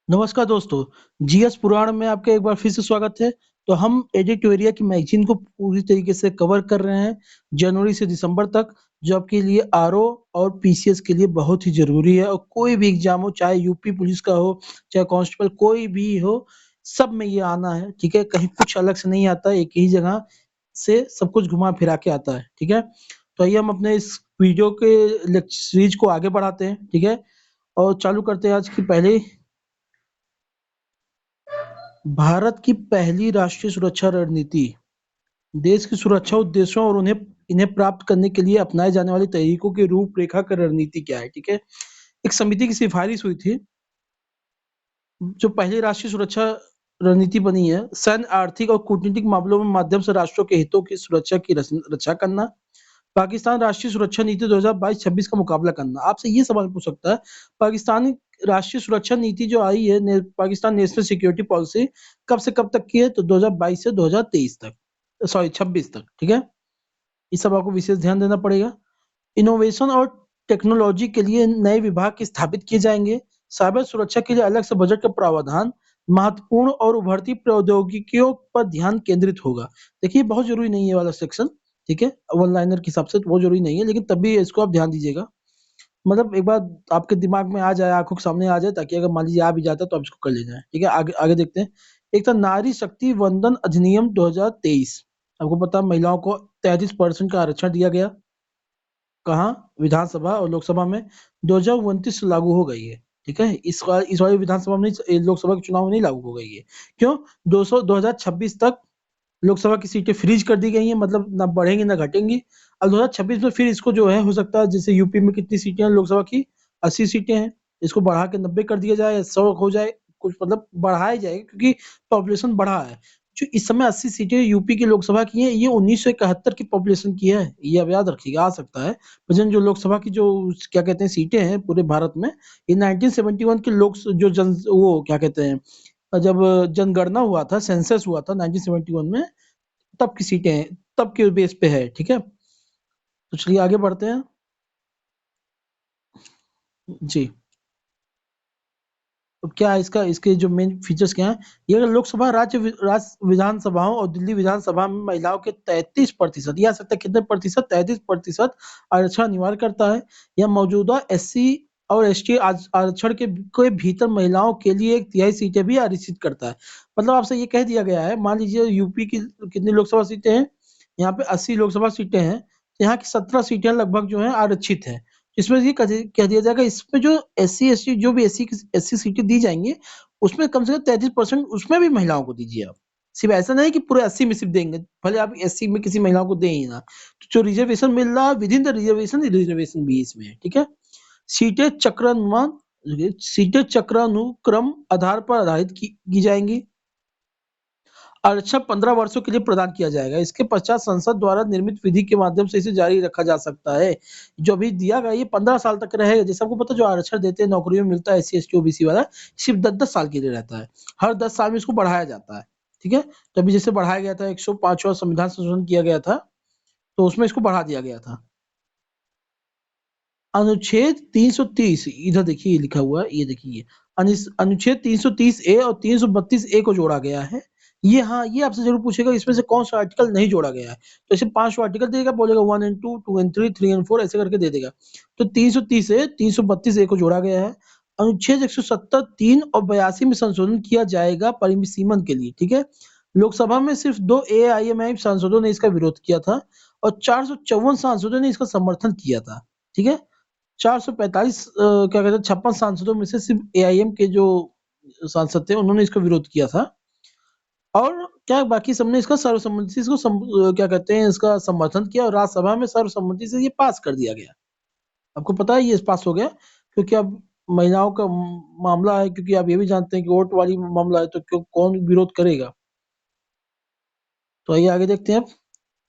नमस्कार दोस्तों, जीएस पुराण में आपका एक बार फिर से स्वागत है। तो हम एडिटोरिया की मैगज़ीन को पूरी तरीके से कवर कर रहे हैं, जनवरी से दिसंबर तक, जो आपके लिए आरओ और पीसीएस के लिए बहुत ही ज़रूरी है और कोई भी एग्ज़ाम हो, चाहे यूपी पुलिस का हो, चाहे कांस्टेबल कोई भी हो, सब में ये आना है, ठीक है? कहीं कुछ अलग से नहीं आता है, एक ही जगह से सब कुछ घुमा-फिरा के आता है, ठीक है? तो आइए हम अपने इस वीडियो के सीरीज़ को आगे बढ़ाते हैं, ठीक है? और चालू करते हैं आज की पहली भारत की पहली राष्ट्रीय सुरक्षा रणनीति देश की सुरक्षा उद्देश्यों और उन्हें इन्हें प्राप्त करने के लिए अपनाए जाने वाले तरीकों की रूपरेखा की रणनीति क्या है, ठीक है? एक समिति की सिफारिश हुई थी, जो पहली राष्ट्रीय सुरक्षा रणनीति बनी है, सैन्य, आर्थिक और कूटनीतिक मामलों में माध्यम से राष्ट्रों के हितों की सुरक्षा की रक्षा करना, पाकिस्तान राष्ट्रीय सुरक्षा नीति 2022-26 का मुकाबला करना। आपसे ये सवाल पूछ सकता है, पाकिस्तानी राष्ट्रीय सुरक्षा नीति जो आई है, पाकिस्तान नेशनल सिक्योरिटी पॉलिसी कब से कब तक की है? तो 2022 से 2023 तक, सॉरी 26 तक, ठीक है? इस सब आपको विशेष ध्यान देना पड़ेगा। इनोवेशन और टेक्नोलॉजी के लिए नए विभाग स्थापित किए जाएंगे। साइबर सुरक्षा के लिए अलग से बजट का प्रावधान, महत्वपूर्ण और उभरती प्रौद्योगिकियों पर ध्यान केंद्रित होगा। देखिए, बहुत जरूरी नहीं है ये वाला सेक्शन, ठीक है? वन लाइनर के हिसाब से बहुत जरूरी नहीं है, लेकिन तब भी इसको आप ध्यान दीजिएगा। मतलब एक बार आपके दिमाग में आ जाए, आंखों के सामने आ जाए, ताकि अगर मान लीजिए आ भी जाता है तो आप इसको कर ले जाए, ठीक है? आगे आगे देखते हैं। एक था नारी शक्ति वंदन अधिनियम 2023। आपको पता है महिलाओं को 33% का आरक्षण दिया गया। कहाँ? विधानसभा और लोकसभा में 2029 से लागू हो गई है, ठीक है? इस वाली विधानसभा में नहीं, लोकसभा के चुनाव में नहीं लागू हो गई है। क्यों? 2026 तक लोकसभा की सीटें फ्रीज कर दी गई हैं, मतलब ना बढ़ेंगी ना घटेंगी। अब 2026 में फिर इसको जो है, हो सकता है जैसे यूपी में कितनी सीटें हैं लोकसभा की? 80 सीटें हैं, इसको बढ़ा के 90 कर दिया जाए, 100 हो जाए, कुछ मतलब बढ़ाया जाए, क्योंकि पॉपुलेशन बढ़ा है। जो इस समय 80 सीटें यूपी की लोकसभा की हैं, ये 1971 की पॉपुलेशन की है, ये आप याद रखिएगा, आ सकता है। प्रेजेंट जो लोकसभा की जो क्या कहते हैं सीटें हैं पूरे भारत में, ये 1971 के लोग जो जन वो क्या कहते हैं, जब जनगणना हुआ था, सेंसस हुआ था 1971 में, तब की सीटें हैं, तब के बेस पे है, ठीक है? तो चलिए आगे बढ़ते हैं। जी। तो क्या है इसका, इसके जो मेन फीचर्स क्या हैं? ये अगर लोकसभा, राज्य विधानसभाओं और दिल्ली विधानसभा में महिलाओं के 33%, ये आ सकता है कितने प्रतिशत? 33% आरक्षण अनिवार्य करता है। यह मौजूदा एससी और एसटी आरक्षण के भीतर महिलाओं के लिए एक तिहाई सीटें भी आरक्षित करता है। मतलब आपसे ये कह दिया गया है, मान लीजिए यूपी की कितनी लोकसभा सीटें हैं? यहाँ पे 80 लोकसभा सीटें हैं, तो यहाँ की 17 सीटें लगभग जो है आरक्षित है। इसमें ये कह दिया जाएगा, इसमें जो एससी एसटी, जो भी एससी सीटें दी जाएंगी, उसमें कम से कम 33% उसमें भी महिलाओं को दीजिए आप। सिर्फ ऐसा नहीं कि पूरे 80 में सिर्फ देंगे, भले आप एससी में किसी महिलाओं को दें ही ना। तो जो रिजर्वेशन मिल रहा है with in the reservation, reservation भी इसमें है, ठीक है? सीटें चक्रानुमान सीटें चक्रानुक्रम आधार पर आधारित की जाएंगी। आरक्षण 15 वर्षों के लिए प्रदान किया जाएगा। इसके पश्चात संसद द्वारा निर्मित विधि के माध्यम से इसे जारी रखा जा सकता है। जो अभी दिया गया ये 15 साल तक रहेगा। जैसे आपको पता है, जो आरक्षण देते हैं नौकरियों में मिलता है एससी एसटी ओबीसी वाला, सिर्फ 10-10 साल के लिए रहता है। हर 10 साल में इसको बढ़ाया जाता है, ठीक है? तो अभी जैसे बढ़ाया गया था, 105वां संविधान संशोधन किया गया था, तो उसमें इसको बढ़ा दिया गया था। अनुच्छेद 330, इधर देखिए ये लिखा हुआ है, ये देखिए अनुच्छेद 330 ए और 332 ए को जोड़ा गया है। ये, हाँ, ये आपसे जरूर पूछेगा इसमें से कौन सा आर्टिकल नहीं जोड़ा गया है। तो ऐसे 5 आर्टिकल देगा, बोलेगा 1 एंड 2, 2 एंड 3, 3 एंड 4, ऐसे करके दे देगा। तो 330 ए, 332 ए को जोड़ा गया है। अनुच्छेद 170 3 और 82 में संशोधन किया जाएगा परिसीमन के लिए, ठीक है? लोकसभा में सिर्फ 2 एआईएमआई सांसदों ने इसका विरोध किया था और 454 सांसदों ने इसका समर्थन किया था, ठीक है? 445 क्या कहते हैं, 56 सांसदों में से सिर्फ एआईएम के जो सांसद थे, उन्होंने इसका विरोध किया था। और क्या बाकी सबने इसका सर्वसम्मति से क्या कहते हैं, इसका समर्थन किया और राज्यसभा में सर्वसम्मति से ये पास कर दिया गया। आपको पता है ये पास हो गया, क्योंकि अब महिलाओं का मामला है, क्योंकि आप ये भी जानते हैं कि वोट वाली मामला है, तो क्यों कौन विरोध करेगा? तो आइए आगे देखते हैं।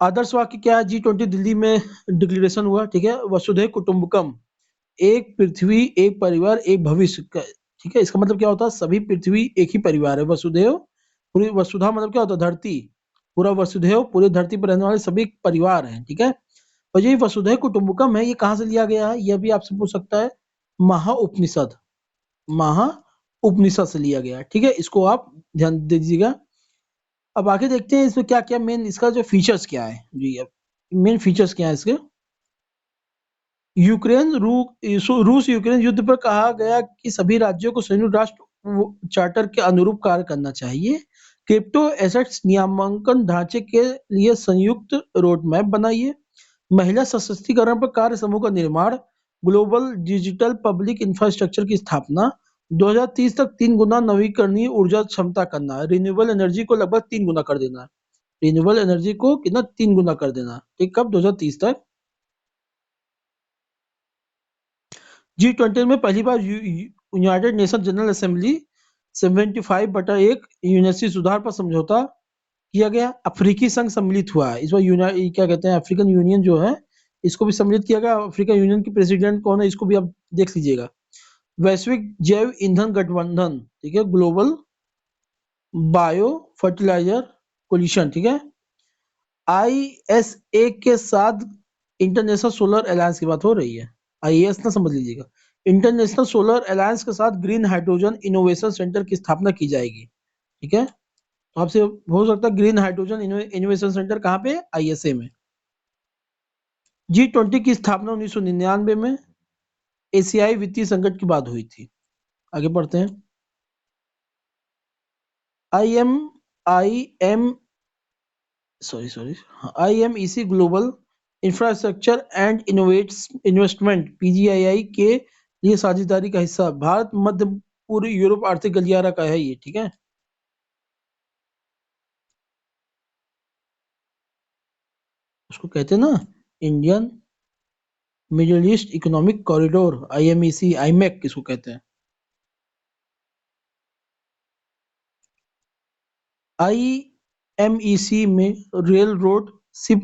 आदर्श वाक्य क्या है? G20 दिल्ली में डिक्लेरेशन हुआ, ठीक है? वसुधैव कुटुंबकम, एक पृथ्वी, एक परिवार, एक भविष्य का, ठीक है? इसका मतलब क्या होता है? सभी पृथ्वी एक ही परिवार है। वसुधैव, पूरी वसुधा मतलब क्या होता है? धरती। पूरा वसुधैव, पूरी धरती पर रहने वाले सभी एक परिवार हैं, ठीक है? और ये वसुधैव कुटुंबकम है, ये कहाँ से लिया गया है? यह भी आपसे पूछ सकता है। महा उपनिषद, महा उपनिषद से लिया गया है, ठीक है, इसको आप ध्यान दे दीजिएगा। अब आगे देखते हैं इसमें क्या क्या मेन इसका जो फीचर्स क्या है जी। अब मेन फीचर्स क्या है इसके। यूक्रेन रूस यूक्रेन युद्ध पर कहा गया कि सभी राज्यों को संयुक्त राष्ट्र चार्टर के अनुरूप कार्य करना चाहिए। क्रिप्टो एसेट्स नियामक ढांचे के लिए संयुक्त रोड मैप बनाइए। महिला सशक्तिकरण पर कार्य समूह का निर्माण। ग्लोबल डिजिटल पब्लिक इंफ्रास्ट्रक्चर की स्थापना। 2030 तक 3 गुना नवीकरणीय ऊर्जा क्षमता करना है। रिन्यूएबल एनर्जी को लगभग 3 गुना कर देना है। रिन्यूएबल एनर्जी को कितना 3 गुना कर देना है, ठीक, कब 2030 तक। G20 में पहली बार United Nation General Assembly 75/1 UNSC सुधार पर समझौता किया गया। अफ्रीकी संघ सम्मिलित हुआ है इस बार। क्या कहते हैं, अफ्रीकन यूनियन जो है इसको भी सम्मिलित किया गया। अफ्रीकन यूनियन की प्रेसिडेंट कौन है इसको भी आप देख लीजिएगा। वैश्विक जैव ईंधन गठबंधन, ठीक है, ग्लोबल बायो फर्टिलाइजर कोलिशन, ठीक है। आईएसए के साथ इंटरनेशनल सोलर अलायंस की बात हो रही है। आईएएस ना समझ लीजिएगा। इंटरनेशनल सोलर अलायंस के साथ ग्रीन हाइड्रोजन इनोवेशन सेंटर की स्थापना की जाएगी, ठीक है। तो आपसे हो सकता है ग्रीन हाइड्रोजन इनोवेशन सेंटर कहाँ पे, आईएसए में। G20 की स्थापना 1999 में एशियाई वित्तीय संकट की बात हुई थी। आगे बढ़ते हैं। I am I am sorry sorry IMEC global infrastructure and investment PGII के लिए साझेदारी का हिस्सा। भारत मध्य पूर्व यूरोप आर्थिक गलियारा का है ये, ठीक है। उसको कहते हैं ना Indian middle east economic corridor, IMEC IMEC किसको कहते हैं। IMEC में rail road ship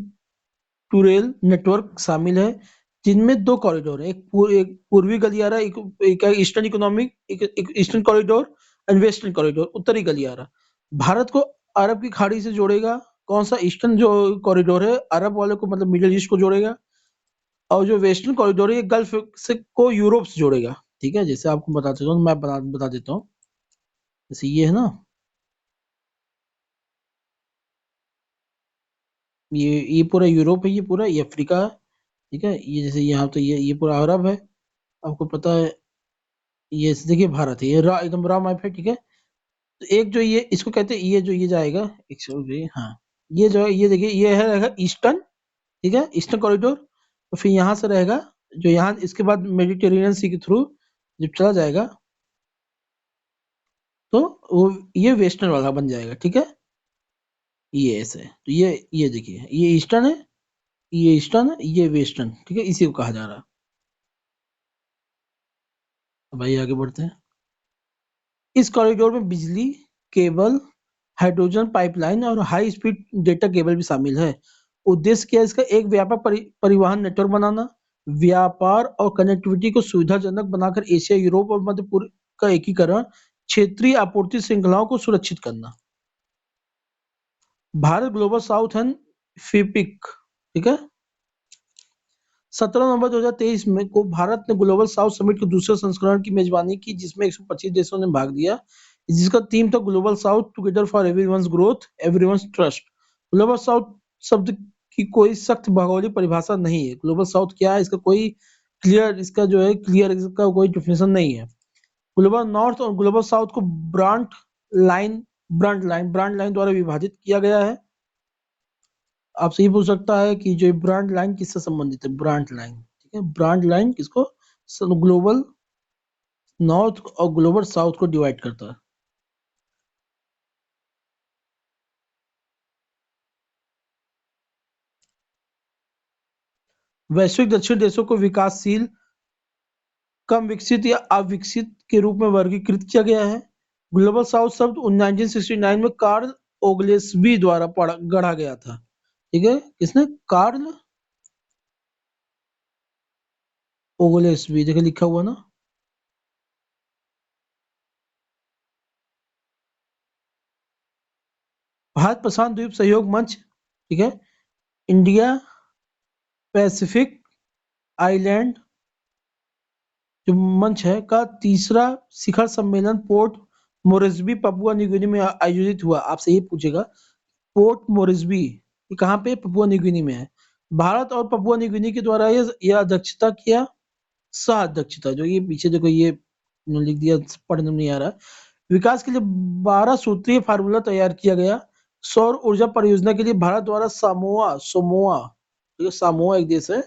to rail network शामिल है, जिनमें 2 कॉरिडोर है। एक पूर्वी गलियारा, एक ईस्टर्न इकोनॉमिक, एक eastern corridor and western corridor, उत्तरी गलियारा। भारत को अरब की खाड़ी से जोड़ेगा। कौन सा ईस्टर्न जो कॉरिडोर है अरब वाले को मतलब मिडिल ईस्ट को जोड़ेगा। और जो वेस्टर्न कॉरिडोर है ये गल्फ से को यूरोप से जोड़ेगा, ठीक है। जैसे आपको बता देता हूँ, मैं बता देता हूँ। जैसे ये है ना, ये पूरा यूरोप है, ये पूरा ये अफ्रीका है, ठीक है। ये जैसे यहाँ तो ये पूरा अरब है, आपको पता है। ये देखिए भारत है, ये एकदम रा मैप है, ठीक है। तो एक जो ये इसको कहते हैं, ये जो ये जाएगा हाँ, ये जो है ये देखिए ये है रहेगा ईस्टर्न, ठीक है, ईस्टर्न कॉरिडोर। तो फिर यहाँ से रहेगा जो यहाँ इसके बाद मेडिटेरेनियन सी के थ्रू जब चला जाएगा तो वो ये वेस्टर्न वाला बन जाएगा, ठीक है। ये ऐसे है। तो ये देखिए ये ईस्टर्न है, ये ईस्टर्न है, ये वेस्टर्न, ठीक है, इसी को कहा जा रहा है। अब भाई आगे बढ़ते हैं। इस कॉरिडोर में बिजली केबल, हाइड्रोजन पाइपलाइन और हाई स्पीड डेटा केबल भी शामिल है। उद्देश्य क्या है इसका, एक व्यापक परिवहन नेटवर्क बनाना, व्यापार और कनेक्टिविटी को सुविधाजनक बनाकर एशिया, यूरोप और मध्य पूर्व का एकीकरण, क्षेत्रीय आपूर्ति श्रृंखलाओं को सुरक्षित करना। भारत ग्लोबल साउथ एंड फिपिक, ठीक है। 17 नवंबर 2023 में को भारत ने ग्लोबल साउथ समिट के दूसरे संस्करण की मेजबानी की, जिसमें 125 देशों ने भाग लिया। जिसका थीम था global south together for everyone's growth everyone's trust. Global south शब्द की कोई सख्त भौगोलिक परिभाषा नहीं है। ग्लोबल साउथ क्या है इसका कोई क्लियर इसका कोई डिफिनेशन नहीं है। ग्लोबल नॉर्थ और ग्लोबल साउथ को लाइन ब्रांड लाइन द्वारा विभाजित किया गया है। आपसे ये पूछ सकता है कि जो ब्रांड लाइन किससे संबंधित है, ब्रांड लाइन, ठीक है। ब्रांड लाइन किसको, ग्लोबल नॉर्थ और ग्लोबल साउथ को डिवाइड करता है। वैश्विक दक्षिण देशों को विकासशील, कम विकसित या अविकसित के रूप में वर्गीकृत किया गया है। ग्लोबल साउथ शब्द 1969 में कार्ल ओग्लेसबी द्वारा गढ़ा गया था, ठीक है। किसने, कार्ल ओग्लेसबी, देखिए लिखा हुआ ना। भारत प्रशांत द्वीप सहयोग मंच, ठीक है। इंडिया पैसिफिक आइलैंड जो मंच है का तीसरा शिखर सम्मेलन port Moresby Papua New Guinea में आयोजित हुआ। आपसे ये पूछेगा पोर्ट मोरेस्बी ये कहाँ पे पपुआ न्यू गिनी में है। भारत और पपुआ न्यू गिनी के द्वारा ये अध्यक्षता किया सह अध्यक्षता जो ये पीछे देखो ये लिख दिया पढ़ने में नहीं आ रहा। विकास के लिए 12 सूत्रीय फार्मूला तैयार किया गया। सौर ऊर्जा परियोजना के लिए भारत द्वारा सामोआ सोमोआ ये सामोआ एक देश है।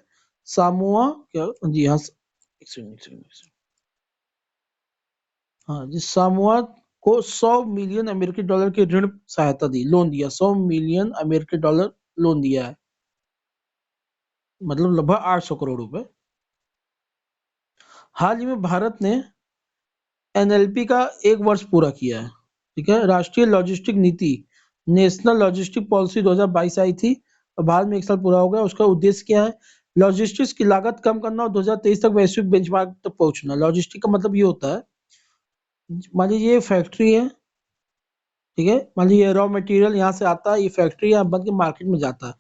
सामोआ क्या जी हाँ एक सेकंड एक सेकंड एक सेकंड। हाँ जी सामोआ को 100 मिलियन अमेरिकी डॉलर की ऋण सहायता दी लोन दिया 100 मिलियन अमेरिकी डॉलर लोन दिया है मतलब लगभग 800 करोड़ रुपए। हाल ही में भारत ने एनएलपी का 1 वर्ष पूरा किया है। ठीक है राष्ट्रीय लॉजिस्टिक नीति नेशनल लॉजिस्टिक पॉलिसी 2022 आई थी और भारत में 1 साल पूरा हो गया। उसका उद्देश्य क्या है लॉजिस्टिक्स की लागत कम करना और 2023 तक वैश्विक बेंचमार्क तक पहुंचना। लॉजिस्टिक का मतलब ये होता है मान लीजिए ये फैक्ट्री है ठीक है मान लीजिए ये रॉ मटेरियल यहाँ से आता है ये फैक्ट्री यहाँ बन के मार्केट में जाता है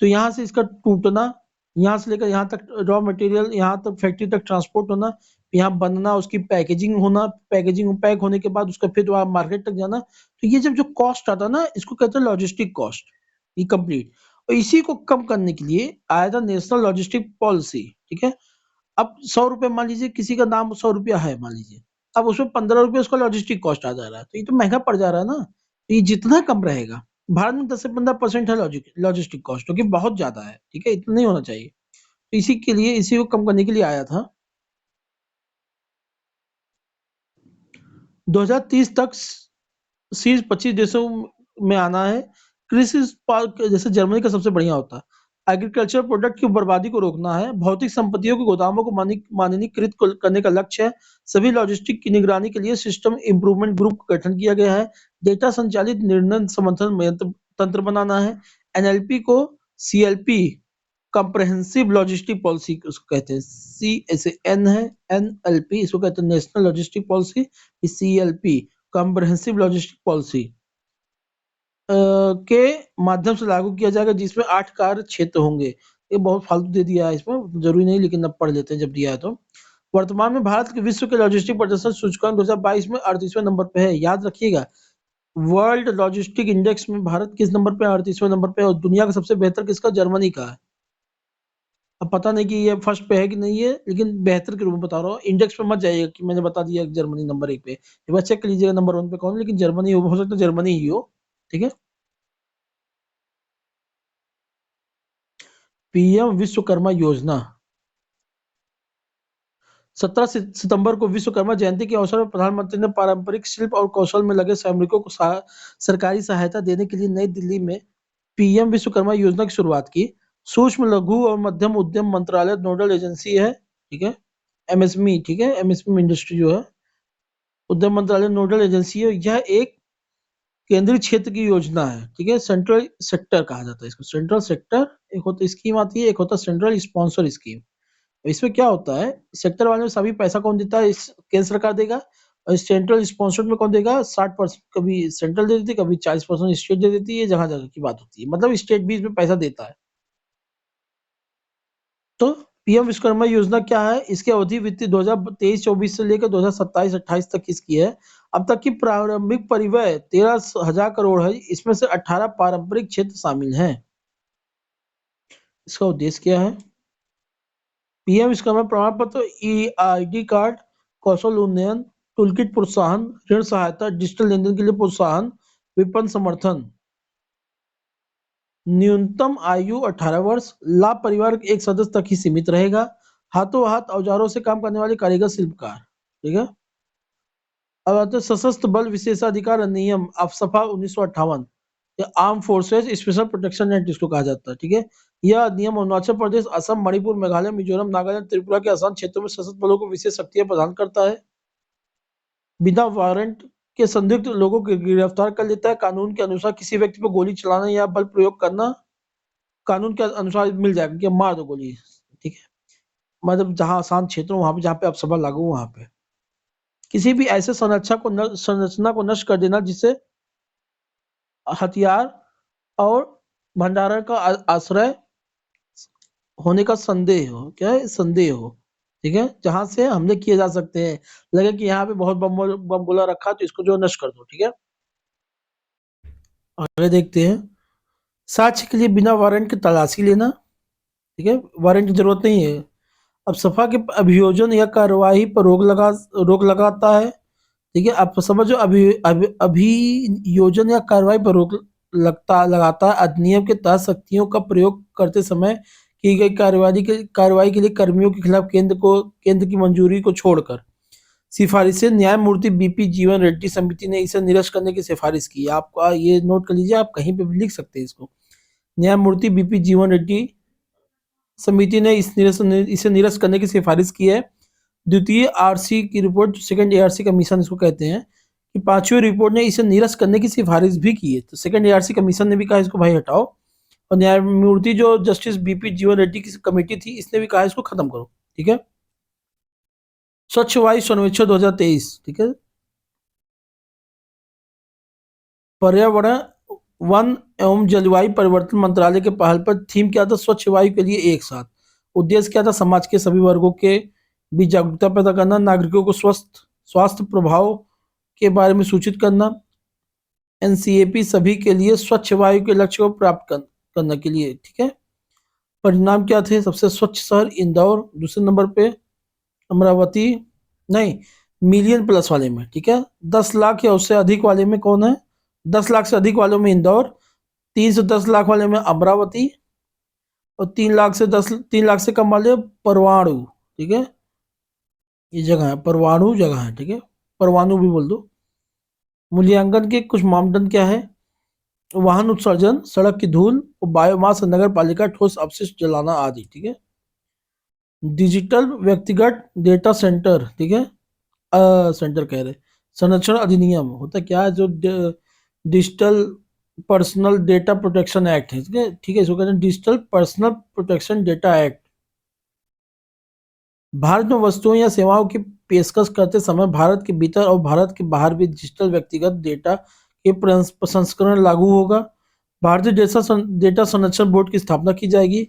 तो यहाँ से इसका टूटना यहाँ से लेकर यहाँ तक रॉ मटेरियल यहाँ तक फैक्ट्री तक ट्रांसपोर्ट होना यहाँ बनना उसकी पैकेजिंग होना पैकेजिंग पैक होने के बाद उसका फिर वहाँ मार्केट तक जाना तो ये जब जो कॉस्ट आता है ना इसको कहते हैं लॉजिस्टिक कॉस्ट ये कंप्लीट और इसी को कम करने के लिए आया था नेशनल लॉजिस्टिक पॉलिसी। ठीक है अब 100 रुपए मान लीजिए किसी का नाम 100 रुपया है मान लीजिए अब उसमें 15 रुपये उसका लॉजिस्टिक कॉस्ट आ जा रहा है तो ये तो महंगा पड़ जा रहा है ना तो ये जितना कम रहेगा भारत में 10 से 15% है लॉजिस्टिक कॉस्ट जो कि बहुत ज्यादा है। ठीक है इतना नहीं होना चाहिए तो इसी के लिए इसी को कम करने के लिए आया था। 2030 तक शीर्ष 25 देशों में आना है। कृषि उत्पाद जैसे जर्मनी का सबसे बढ़िया होता है। एग्रीकल्चर प्रोडक्ट की बर्बादी को रोकना है। भौतिक संपत्तियों के गोदामों को मानकीकृत करने का लक्ष्य है। सभी लॉजिस्टिक की निगरानी के लिए सिस्टम इम्प्रूवमेंट ग्रुप का गठन किया गया है। डेटा संचालित निर्णय समर्थन तंत्र बनाना है। एनएलपी को सीएलपी कॉम्प्रहेंसिव लॉजिस्टिक पॉलिसी उसको कहते हैं। सी ऐसे एन है एनएलपी इसको कहते हैं national logistic policy. CLP comprehensive logistic policy के माध्यम से लागू किया जाएगा जिसमें 8 कार्य क्षेत्र होंगे। ये बहुत फालतू दे दिया है इसमें जरूरी नहीं लेकिन अब पढ़ लेते हैं जब दिया है तो। वर्तमान में भारत के विश्व के लॉजिस्टिक प्रदर्शन सूचकांक 2022 में 38वें नंबर पे है। याद रखिएगा वर्ल्ड लॉजिस्टिक इंडेक्स में भारत किस नंबर पे 38वें नंबर पे है और दुनिया का सबसे बेहतर किसका जर्मनी का है। अब पता नहीं कि ये फर्स्ट पे है कि नहीं है लेकिन बेहतर के रूप में बता रहा हूँ। इंडेक्स पे मत जाइएगा कि मैंने बता दिया जर्मनी नंबर 1 पे एक बार चेक कर लीजिएगा नंबर 1 पे कौन लेकिन जर्मनी हो सकता है जर्मनी ही हो। ठीक है पीएम विश्वकर्मा योजना 17 सितंबर को विश्वकर्मा जयंती के अवसर पर प्रधानमंत्री ने पारंपरिक शिल्प और कौशल में लगे श्रमिकों को सरकारी सहायता देने के लिए नई दिल्ली में पीएम विश्वकर्मा योजना की शुरुआत की। सूक्ष्म लघु और मध्यम उद्यम मंत्रालय नोडल एजेंसी है। ठीक है एमएसएमई ठीक है एमएसएमई इंडस्ट्री जो है उद्यम मंत्रालय नोडल एजेंसी है। यह एक केंद्रीय क्षेत्र की योजना है। ठीक है सेंट्रल सेक्टर कहा जाता है इसको सेंट्रल सेक्टर एक होता स्कीम आती है एक होता सेंट्रल स्पॉन्सर स्कीम। इसमें क्या होता है सेक्टर वाले में सभी पैसा कौन देता है इस केंद्र सरकार देगा और सेंट्रल स्पॉन्सर्ड में कौन देगा 60% कभी सेंट्रल दे देती है कभी 40% स्टेट दे देती है जहां जगह की बात होती है मतलब स्टेट भी इसमें पैसा देता है। तो पीएम विश्वकर्मा योजना क्या है इसकी अवधि वित्तीय 2023-24 से लेकर 2027-28 तक इसकी है। अब तक की प्रारंभिक परिव्यय 13,000 करोड़ है इसमें से 18 पारंपरिक क्षेत्र शामिल हैं। इसका उद्देश्य क्या है पीएम विश्वकर्मा प्रमाण पत्र ई आईडी कार्ड कौशल उन्नयन टूलकिट प्रोत्साहन ऋण सहायता डिजिटल लेनदेन के लिए प्रोत्साहन विपणन समर्थन। न्यूनतम आयु 18 वर्ष लाभ परिवार के एक सदस्य तक ही सीमित रहेगा। हाथों हाथ औजारों से काम करने वाले कारीगर शिल्पकार। ठीक है अब आते हैं सशस्त्र बल विशेषाधिकार अधिनियम अफसफा 1958 या arm forces special protection act इसको कहा जाता है। ठीक है यह अधिनियम अरुणाचल प्रदेश असम मणिपुर मेघालय मिजोरम नागालैंड त्रिपुरा के आसान क्षेत्रों में सशस्त्र बलों को विशेष शक्तियां प्रदान करता है। बिना वारंट के संदिग्ध लोगों को गिरफ्तार कर लेता है। कानून के अनुसार किसी व्यक्ति पर गोली चलाना या बल प्रयोग करना कानून के अनुसार मिल जाएगा कि मार दो गोली। ठीक है मतलब जहां आसान क्षेत्र हो वहां पे जहाँ पे आप सभा लागू हो वहां पे किसी भी ऐसे संरचना को नष्ट कर देना जिससे हथियार और भंडारण का आश्रय होने का संदेह हो क्या है संदेह हो। ठीक है, जहां से हमले किए जा सकते हैं। लगे कि यहाँ पे बहुत बम बम गोला रखा तो इसको जो नष्ट कर दो। ठीक है, आगे देखते हैं। साक्ष्य के लिए बिना वारंट के तलाशी लेना। ठीक है, वारंट की जरूरत नहीं है। अब सफा के अभियोजन या कार्यवाही पर रोक लगाता है। ठीक है, आप समझो अभियोजन या कार्रवाई पर रोक लगाता है। अधिनियम के तहत शक्तियों का प्रयोग करते समय की गई कार्रवाई के लिए कर्मियों के खिलाफ केंद्र की मंजूरी को छोड़कर सिफारिशें न्यायमूर्ति बीपी जीवन रेड्डी समिति ने इसे निरस्त करने की सिफारिश की। आपका ये नोट कर लीजिए, आप कहीं पे भी लिख सकते हैं इसको। न्यायमूर्ति बीपी जीवन रेड्डी समिति ने इसे निरस्त करने की सिफारिश की है। द्वितीय आरसी की रिपोर्ट, सेकंड एआरसी कमीशन इसको कहते हैं, कि पांचवी रिपोर्ट ने इसे निरस्त करने की सिफारिश भी की है। तो सेकंड एआरसी कमीशन ने भी कहा इसको भाई हटाओ, और न्यायमूर्ति जो जस्टिस बीपी जीवन रेड्डी की कमेटी थी इसने भी कहा इसको खत्म करो। ठीक है, स्वच्छ वायु सर्वेक्षण 2023। ठीक है, पर्यावरण वन एवं जलवायु परिवर्तन मंत्रालय के पहल पर थीम क्या था? स्वच्छ वायु के लिए एक साथ। उद्देश्य क्या था? समाज के सभी वर्गों के बीच जागरूकता पैदा करना, नागरिकों को स्वास्थ्य प्रभाव के बारे में सूचित करना, एनसीएपी सभी के लिए स्वच्छ वायु के लक्ष्य को प्राप्त करने के लिए। ठीक है, परिणाम क्या थे? सबसे स्वच्छ शहर इंदौर, दूसरे नंबर पे अमरावती, नहीं मिलियन प्लस वाले में। ठीक है, 10 लाख या उससे अधिक वाले में कौन है? 10 लाख से अधिक वालों में इंदौर, 3 से 10 लाख वाले में अमरावती, और 3 लाख से कम वाले परवाणु। ठीक है, ये जगह है, परवाणु जगह है। ठीक है, परवाणु भी बोल दो। मूल्यांकन के कुछ मापदंड क्या है? वाहन उत्सर्जन, सड़क की धूल, और बायोमास, नगर पालिका ठोस अपशिष्ट जलाना आदि। ठीक है, डिजिटल व्यक्तिगत डेटा सेंटर। ठीक है, सेंटर कह रहे, संरक्षण अधिनियम होता क्या है? जो digital personal data protection act है। ठीक है, ठीक है, इसको कहते हैं digital personal protection data act. Bharat में वस्तुओं या सेवाओं की पेशकश करते समय भारत के भीतर और भारत के बाहर भी डिजिटल व्यक्तिगत डेटा के प्रसंस्करण लागू होगा। भारतीय डेटा संरक्षण बोर्ड की स्थापना की जाएगी।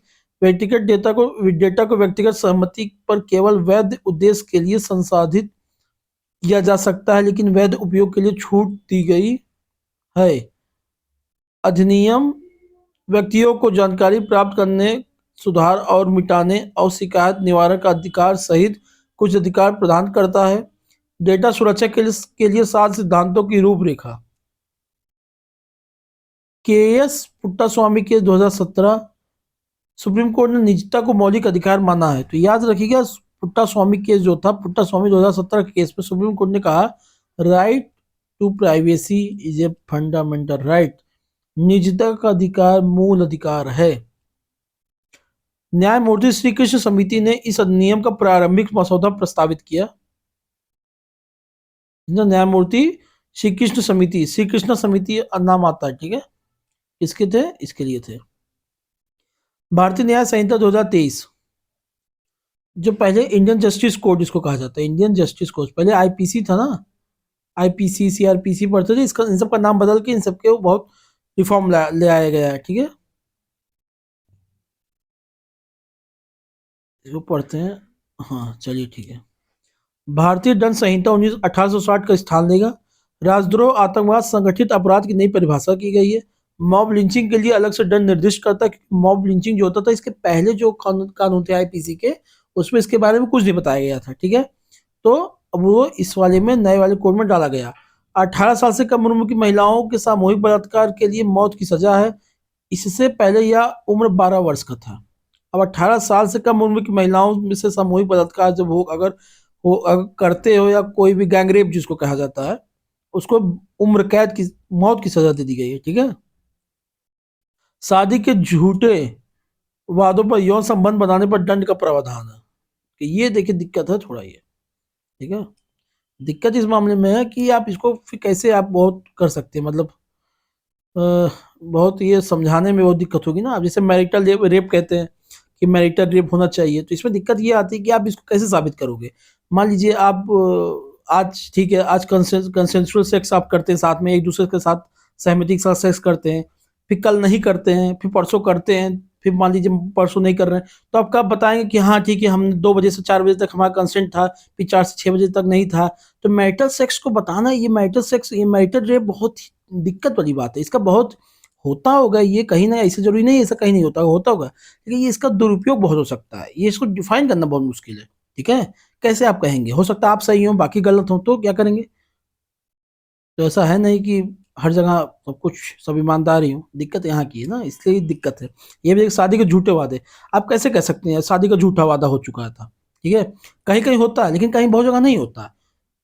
व्यक्तिगत डेटा को व्यक्तिगत सहमति पर केवल वैध उद्देश्य के लिए संसाधित किया जा सकता है, लेकिन वैध उपयोग के लिए छूट दी गई है। अधिनियम व्यक्तियों को जानकारी प्राप्त करने, सुधार और मिटाने और शिकायत निवारण का अधिकार सहित कुछ अधिकार प्रदान करता है। डेटा सुरक्षा के लिए 7 सिद्धांतों की रूपरेखा। केएस पुट्टास्वामी के 2017 सुप्रीम कोर्ट ने निजता को मौलिक अधिकार माना है। तो याद रखिएगा, पुट्टास्वामी केस जो था, पुट्टास्वामी 2017 के केस में सुप्रीम कोर्ट ने कहा right to privacy is a fundamental right. निजता का अधिकार मूल अधिकार है। न्यायमूर्ति श्री कृष्ण समिति ने इस अधिनियम का प्रारंभिक मसौदा प्रस्तावित किया। न्यायमूर्ति श्री कृष्ण समिति नाम आता है। ठीक है, इसके थे, इसके लिए थे। भारतीय न्याय संहिता 2023, जो पहले इंडियन जस्टिस कोड जिसको कहा जाता है, इंडियन जस्टिस कोड, पहले आईपीसी था ना, आईपीसी सीआरपीसी पढ़ते थे, इसका इन सब का नाम बदल के इन सबके बहुत रिफॉर्म ले आया गया है। ठीक है, इसको पढ़ते हैं। हाँ चलिए ठीक है। भारतीय दंड संहिता 1860 का स्थान लेगा। राजद्रोह, आतंकवाद, संगठित अपराध की नई परिभाषा की गई है। मॉब लिंचिंग के लिए अलग से दंड निर्दिष्ट करता है। मॉब लिंचिंग जो होता था, इसके पहले जो कानून थे आईपीसी के, उसमें इसके बारे में कुछ नहीं बताया गया था। ठीक है, तो अब वो इस वाले में, नए वाले कोड में डाला गया। 18 साल से कम उम्र की महिलाओं के सामूहिक बलात्कार के लिए मौत की सजा है। इससे पहले यह उम्र 12 वर्ष का था। अब 18 साल से कम उम्र की महिलाओं में से सामूहिक बलात्कार जब हो, अगर करते हो, या कोई भी गैंगरेप जिसको कहा जाता है, उसको उम्र कैद की, मौत की सजा दे दी गई है। ठीक है, शादी के झूठे वादों पर यौन संबंध बनाने पर दंड का प्रावधान है। कि ये देखिए दिक्कत है थोड़ा ये। ठीक है, दिक्कत इस मामले में है कि आप इसको फिर कैसे आप बहुत कर सकते हैं, मतलब बहुत ये समझाने में बहुत दिक्कत होगी ना। आप जैसे मैरिटल रेप कहते हैं कि मैरिटल रेप होना चाहिए, तो इसमें दिक्कत ये आती है कि आप इसको कैसे साबित करोगे। मान लीजिए आप आज, ठीक है, आज कंसेंसुअल सेक्स आप करते हैं, साथ में एक दूसरे के साथ सहमति के साथ सेक्स करते हैं, फिर कल नहीं करते हैं, फिर परसों करते हैं, फिर मान लीजिए परसों नहीं कर रहे हैं, तो आप कब बताएंगे कि हाँ ठीक है, हम 2 बजे से 4 बजे तक हमारा कंसेंट था, फिर 4 से 6 बजे तक नहीं था। तो मैरिटल सेक्स को बताना, ये मैरिटल सेक्स, ये मैरिटल रेप बहुत ही दिक्कत वाली बात है। इसका बहुत होता होगा, ये कहीं ना, ऐसे जरूरी नहीं है, ऐसा कहीं नहीं होता होता होगा, लेकिन ये इसका दुरुपयोग बहुत हो सकता है, ये इसको डिफाइन करना बहुत मुश्किल है। ठीक है, कैसे आप कहेंगे? हो सकता है आप सही हो बाकी गलत हो, तो क्या करेंगे? तो ऐसा है नहीं कि हर जगह सब कुछ सब ईमानदार ही हो, दिक्कत यहाँ की है ना, इसलिए दिक्कत है। ये भी एक शादी के झूठे वादे, आप कैसे कह सकते हैं शादी का झूठा वादा हो चुका था? ठीक है, कहीं कहीं होता है, लेकिन कहीं बहुत जगह नहीं होता।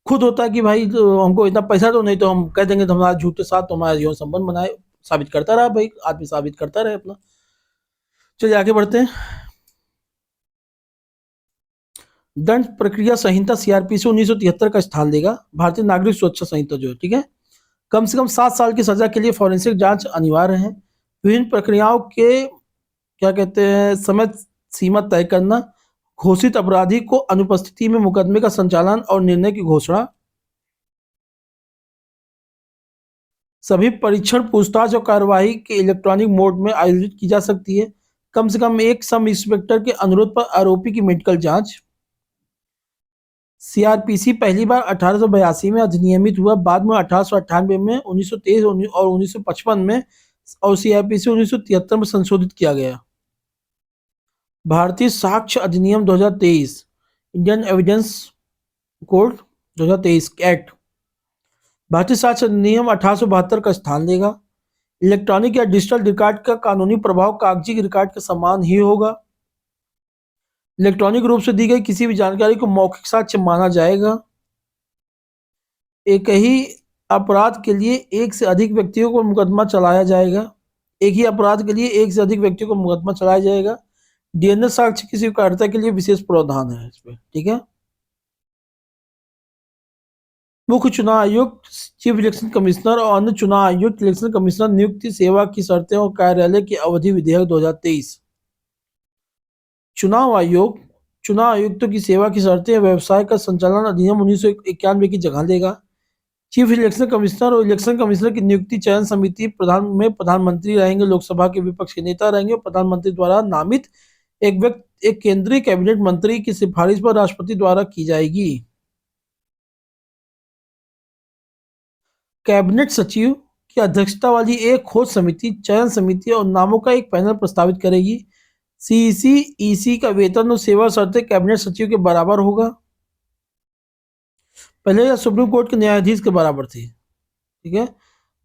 खुद होता है कि भाई तो हमको इतना पैसा दो, नहीं तो हम कह देंगे तो हमारा झूठे साथ तुम्हारा जीवन संबंध बनाए, साबित करता रहा भाई, आदमी साबित करता रहे अपना। चलिए आगे बढ़ते हैं। दंड प्रक्रिया संहिता सीआरपीसी 1973 का स्थान लेगा भारतीय नागरिक सुरक्षा संहिता जो है। ठीक है, कम से कम 7 साल की सजा के लिए फॉरेंसिक जांच अनिवार्य है। विभिन्न प्रक्रियाओं के क्या कहते हैं समय सीमा तय करना, घोषित अपराधी को अनुपस्थिति में मुकदमे का संचालन और निर्णय की घोषणा, सभी परीक्षण पूछताछ और कार्यवाही के इलेक्ट्रॉनिक मोड में आयोजित की जा सकती है। कम से कम एक सब इंस्पेक्टर के अनुरोध पर आरोपी की मेडिकल जांच। सीआरपीसी पहली बार 1882 में अधिनियमित हुआ, बाद में 1898 में, 1923 और 1955 में, और सीआरपीसी 1973 में संशोधित किया गया। भारतीय साक्ष्य अधिनियम 2023, इंडियन एविडेंस कोड 2023 एक्ट, भारतीय साक्ष्य अधिनियम 1872 का स्थान लेगा। इलेक्ट्रॉनिक या डिजिटल रिकॉर्ड का कानूनी प्रभाव कागजी रिकॉर्ड के समान ही होगा। इलेक्ट्रॉनिक रूप से दी गई किसी भी जानकारी को मौखिक साक्ष्य माना जाएगा। एक ही अपराध के लिए एक से अधिक व्यक्तियों को मुकदमा चलाया जाएगा। एक ही अपराध के लिए एक से अधिक व्यक्तियों को मुकदमा चलाया जाएगा। डीएनए साक्ष्य की स्वीकार्यता के लिए विशेष प्रावधान है इसमें। ठीक है, मुख्य चुनाव आयुक्त, चीफ इलेक्शन कमिश्नर और अन्य चुनाव आयुक्त, इलेक्शन कमिश्नर नियुक्ति, सेवा की शर्तें और कार्यालय की अवधि विधेयक 2023। चुनाव आयोग, चुनाव आयुक्तों की सेवा की शर्तें, व्यवसाय का संचालन अधिनियम 1991 की जगह लेगा। चीफ इलेक्शन कमिश्नर और इलेक्शन कमिश्नर की नियुक्ति चयन समिति प्रधानमंत्री रहेंगे, लोकसभा के विपक्ष के नेता रहेंगे, और प्रधानमंत्री द्वारा नामित एक व्यक्ति, एक केंद्रीय कैबिनेट मंत्री की सिफारिश पर राष्ट्रपति द्वारा की जाएगी। कैबिनेट सचिव की अध्यक्षता वाली एक खोज समिति चयन समिति और नामों का एक पैनल प्रस्तावित करेगी। सीईसी ईसी का वेतन और सेवा शर्तें कैबिनेट सचिव के बराबर होगा। पहले यह सुप्रीम कोर्ट के न्यायाधीश के बराबर थी। ठीक है,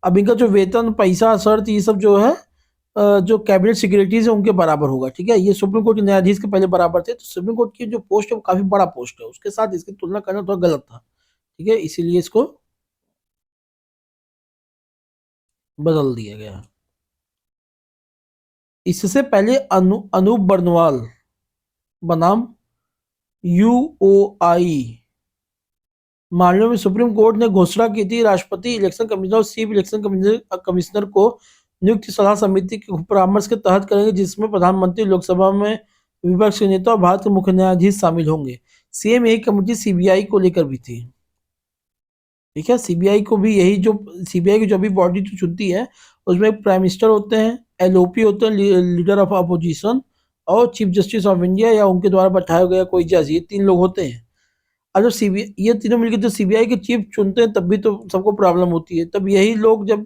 अब इनका जो वेतन, पैसा, शर्त, ये सब जो है जो कैबिनेट सेक्रेटरीज है उनके बराबर होगा। ठीक है, ये सुप्रीम कोर्ट के न्यायाधीश के पहले बराबर थे, तो सुप्रीम कोर्ट की जो पोस्ट है वो काफी बड़ा पोस्ट है, उसके साथ इसकी तुलना करना थोड़ा गलत था। ठीक है, इसीलिए इसको बदल दिया गया। इससे पहले अनूप बर्नवाल बनाम यूओआई मामले में सुप्रीम कोर्ट ने घोषणा की थी, राष्ट्रपति, इलेक्शन कमिश्नर और चीफ इलेक्शन कमिश्नर को नियुक्ति सलाह समिति के परामर्श के तहत करेंगे, जिसमें प्रधानमंत्री, लोकसभा में विपक्ष के नेता और भारत के मुख्य न्यायाधीश शामिल होंगे। सेम यही कमेटी सीबीआई को लेकर भी थी। ठीक है, सीबीआई को भी यही, जो सीबीआई की जो भी बॉडी चुनती है उसमें प्राइम मिनिस्टर होते हैं, एलओपी होते हैं, लीडर ऑफ अपोजिशन, और चीफ जस्टिस ऑफ इंडिया या उनके द्वारा बैठाया गया कोई जज, ये 3 लोग होते हैं। और जब सीबीआई, ये तीनों मिलकर जो सीबीआई के चीफ चुनते हैं तब भी तो सबको प्रॉब्लम होती है। तब यही लोग जब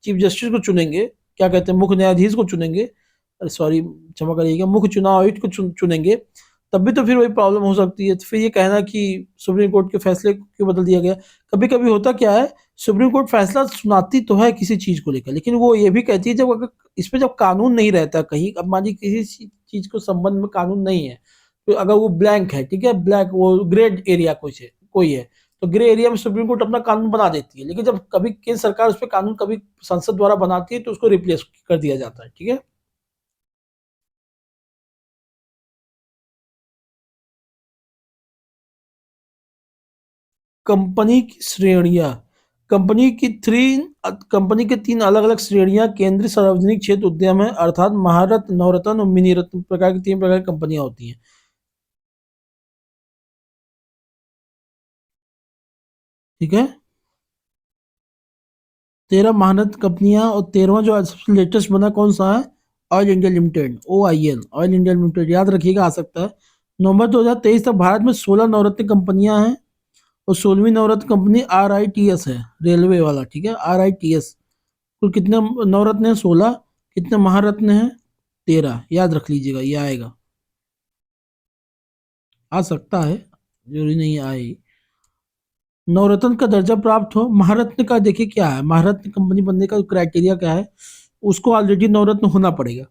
चीफ जस्टिस को चुनेंगे, क्या कहते हैं, मुख्य न्यायाधीश को चुनेंगे, अरे सॉरी क्षमा करिएगा, मुख्य चुनाव आयुक्त को चुनेंगे, तब भी तो फिर वही प्रॉब्लम हो सकती है। तो फिर ये कहना कि सुप्रीम कोर्ट के फैसले को क्यों बदल दिया गया। कभी कभी होता क्या है, सुप्रीम कोर्ट फैसला सुनाती तो है किसी चीज को लेकर, लेकिन वो ये भी कहती है जब अगर इस पे जब कानून नहीं रहता कहीं, अब मान लीजिए किसी चीज को संबंध में कानून नहीं है, तो अगर वो ब्लैंक है, ठीक है, ब्लैक, वो ग्रे एरिया कोई है, तो ग्रे एरिया में सुप्रीम कोर्ट अपना कानून बना देती है। लेकिन जब कभी केंद्र सरकार उस पर कानून कभी संसद द्वारा बनाती है तो उसको रिप्लेस कर दिया जाता है। ठीक है, कंपनी की श्रेणियां, कंपनी के 3 अलग अलग श्रेणियां केंद्रीय सार्वजनिक क्षेत्र उद्यम है, अर्थात महारत्न, नवरत्न और मिनी रत्न प्रकार की 3 प्रकार की कंपनियां होती हैं। ठीक है, 13 महारत्न कंपनियां, और 13वां जो सबसे लेटेस्ट बना कौन सा है, oil India limited, OIL, oil India limited, याद रखिएगा, आ सकता है। नवंबर 2023 तक भारत में 16 नवरत्न कंपनियां हैं और 16वीं नवरत्न कंपनी RITS है, रेलवे वाला, ठीक है, RITS। कुल कितने नवरत्न हैं? 16। कितने महारत्न हैं? 13। याद रख लीजिएगा, ये आएगा, आ सकता है, जरूरी नहीं आए। नवरत्न का दर्जा प्राप्त हो, महारत्न का देखिए क्या है, महारत्न कंपनी बनने का क्राइटेरिया क्या है, उसको ऑलरेडी नवरत्न होना पड़ेगा,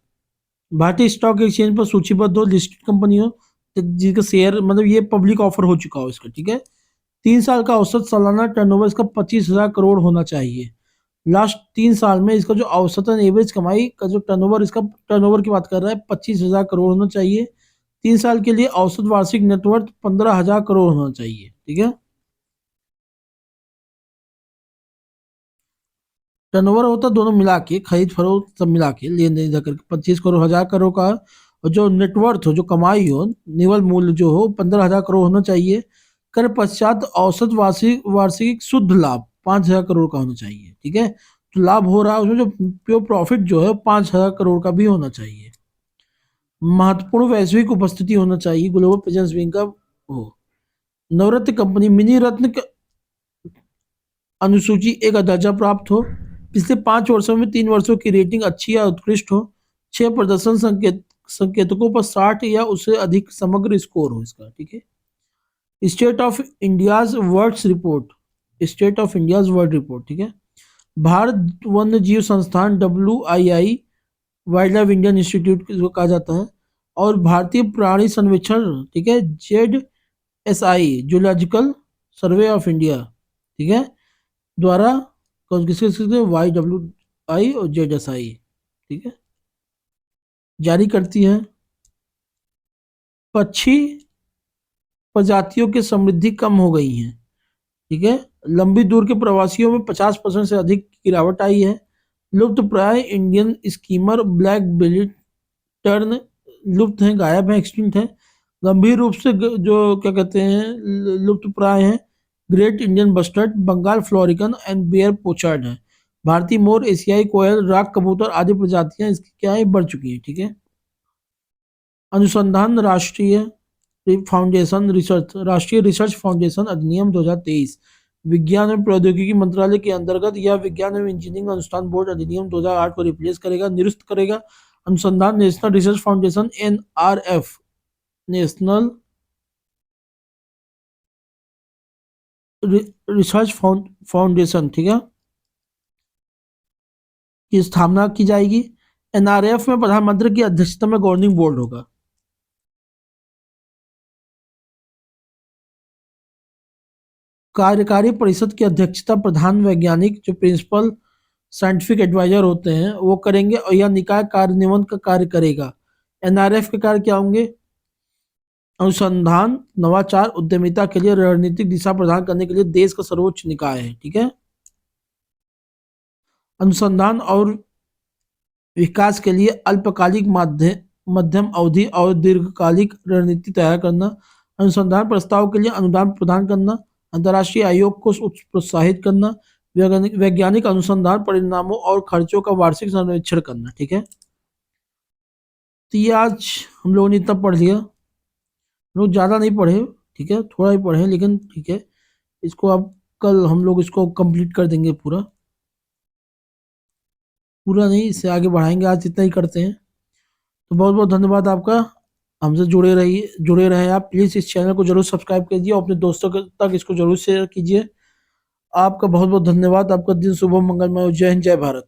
भारतीय स्टॉक एक्सचेंज पर सूचीबद्ध हो, लिस्टेड कंपनी हो, तो जिसका शेयर मतलब ये पब्लिक ऑफर हो चुका हो इसका, ठीक है। 3 साल का औसत सालाना टर्नओवर इसका 25,000 करोड़ होना चाहिए। लास्ट 3 साल में इसका जो औसतन एवरेज कमाई का जो टर्नओवर, इसका टर्नओवर की बात कर रहा है, 25,000 करोड़ होना चाहिए। 3 साल के लिए औसत वार्षिक नेटवर्थ 15,000 करोड़ होना चाहिए, ठीक है। टर्नओवर होता है दोनों मिला के, खरीद फरोख्त सब मिला के, लेन देन करके 25 करोड़, 1,000 करोड़ का। और जो नेटवर्थ हो, जो कमाई हो, निवल मूल्य जो हो, 15,000 करोड़ होना चाहिए। कर पश्चात औसत वार्षिक वार्षिक शुद्ध लाभ 5,000 करोड़ का होना चाहिए, ठीक है। तो लाभ हो रहा है उसमें, जो प्योर प्रॉफिट जो है 5,000 करोड़ का भी होना चाहिए। महत्वपूर्ण वैश्विक उपस्थिति होना चाहिए, ग्लोबल प्रेजेंस भी इनका हो। नवरत्न कंपनी मिनी रत्न अनुसूची एक दर्जा प्राप्त हो, पिछले 5 वर्षों में 3 वर्षों की रेटिंग अच्छी या उत्कृष्ट हो, 6 प्रदर्शन संकेतकों पर 60 या उससे अधिक समग्र स्कोर हो इसका, ठीक है। State of India's words report, state of India's world report, ठीक है। भारत वन्य जीव संस्थान, WII, wild life Indian institute जो कहा जाता है, और भारतीय प्राणी सर्वेक्षण, ठीक है, ZSI, zoological survey of India, ठीक है, द्वारा कौन किसके किसके YWI और ZSI, ठीक है, जारी करती है। पक्षी प्रजातियों की समृद्धि कम हो गई है, ठीक है। लंबी दूर के प्रवासियों में 50% से अधिक गिरावट आई है। लुप्त प्राय इंडियन स्कीमर ब्लैक बिलीड टर्न लुप्त हैं, गायब हैं, एक्सटिंक्ट हैं। गंभीर रूप से जो क्या कहते हैं लुप्त प्राय हैं, great Indian bustard, Bengal florican and Baer pochard है। भारतीय मोर, एशियाई कोयल, राग कबूतर आदि प्रजातियां इसकी क्या है, बढ़ चुकी हैं, ठीक है। अनुसंधान राष्ट्रीय फाउंडेशन रिसर्च, राष्ट्रीय रिसर्च फाउंडेशन अधिनियम 2023 विज्ञान एवं प्रौद्योगिकी मंत्रालय के अंतर्गत या विज्ञान एवं इंजीनियरिंग अनुसंधान बोर्ड अधिनियम 2008 को रिप्लेस करेगा, निरस्त करेगा। अनुसंधान national research foundation, NRF, national research foundation, ठीक है, की स्थापना की जाएगी। NRF में प्रधानमंत्री की अध्यक्षता में गवर्निंग बोर्ड होगा। कार्यकारी परिषद की अध्यक्षता प्रधान वैज्ञानिक, जो प्रिंसिपल साइंटिफिक एडवाइजर होते हैं, वो करेंगे, और यह निकाय कार्यान्वयन का कार्य करेगा। NRF के कार्य क्या होंगे? अनुसंधान, नवाचार, उद्यमिता के लिए रणनीतिक दिशा प्रदान करने के लिए देश का सर्वोच्च निकाय है, ठीक है। अनुसंधान और विकास के लिए अल्पकालिक, मध्यम अवधि और दीर्घकालिक रणनीति तैयार करना। अनुसंधान प्रस्ताव के लिए अनुदान प्रदान करना। अंतर्राष्ट्रीय आयोग को प्रोत्साहित करना। वैज्ञानिक अनुसंधान परिणामों और खर्चों का वार्षिक सर्वेक्षण करना, ठीक है। तो ये आज हम लोगों ने इतना पढ़ लिया, लोग ज़्यादा नहीं पढ़े, ठीक है, थोड़ा ही पढ़े, लेकिन ठीक है। इसको अब कल हम लोग इसको कंप्लीट कर देंगे पूरा, पूरा नहीं, इससे आगे बढ़ाएंगे, आज इतना ही करते हैं। तो बहुत बहुत धन्यवाद आपका, हमसे जुड़े रहे आप। प्लीज़ इस चैनल को जरूर सब्सक्राइब कीजिए और अपने दोस्तों तक इसको जरूर शेयर कीजिए। आपका बहुत बहुत धन्यवाद, आपका दिन शुभ मंगलमय हो। जय हिंद, जय भारत।